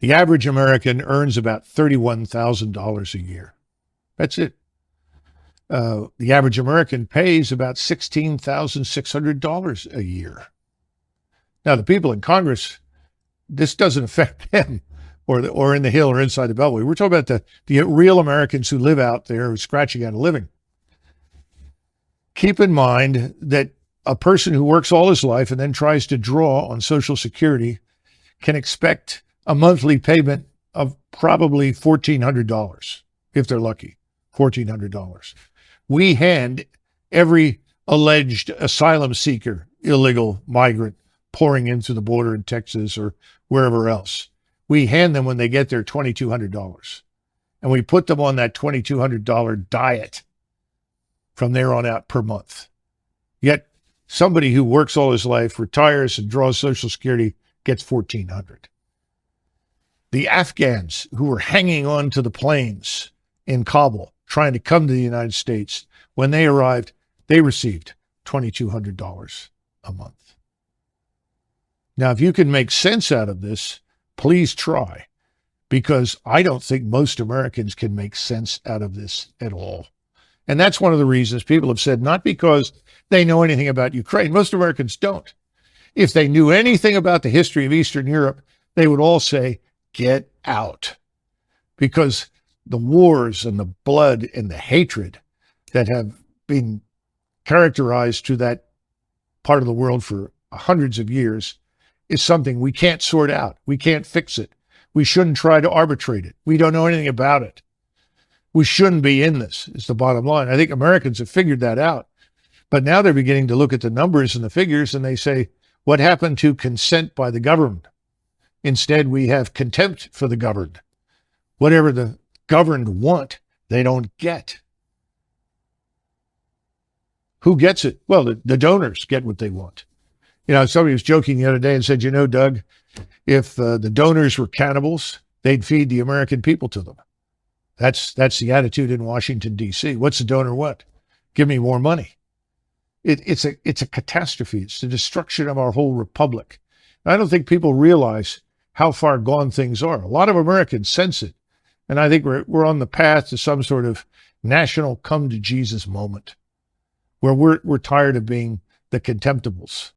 The average American earns about $31,000 a year. That's it. The average American pays about $16,600 a year. Now, the people in Congress, this doesn't affect them or in the Hill or inside the Beltway. We're talking about the real Americans who live out there who are scratching out a living. Keep in mind that a person who works all his life and then tries to draw on Social Security can expect a monthly payment of probably $1,400 if they're lucky, $1,400. We hand every alleged asylum seeker, illegal migrant pouring in through the border in Texas or wherever else, we hand them when they get there $2,200. And we put them on that $2,200 diet from there on out per month. Yet somebody who works all his life, retires and draws Social Security gets $1,400. The Afghans who were hanging on to the planes in Kabul trying to come to the United States, when they arrived, they received $2,200 a month. Now, if you can make sense out of this, please try, because I don't think most Americans can make sense out of this at all. And that's one of the reasons people have said, not because they know anything about Ukraine. Most Americans don't. If they knew anything about the history of Eastern Europe, they would all say, get out. Because the wars and the blood and the hatred that have been characterized to that part of the world for hundreds of years is something we can't sort out. We can't fix it. We shouldn't try to arbitrate it. We don't know anything about it. We shouldn't be in this, is the bottom line. I think Americans have figured that out. But now they're beginning to look at the numbers and the figures and they say, what happened to consent by the governed? Instead, we have contempt for the governed. Whatever the governed want, they don't get. Who gets it? Well, the donors get what they want. You know, somebody was joking the other day and said, you know, Doug, if the donors were cannibals, they'd feed the American people to them. That's the attitude in Washington, D.C. What's the donor want? Give me more money. It's a catastrophe. It's the destruction of our whole republic. And I don't think people realize how far gone things are. A lot of Americans sense it. And I think we're on the path to some sort of national come to Jesus moment where we're tired of being the contemptibles.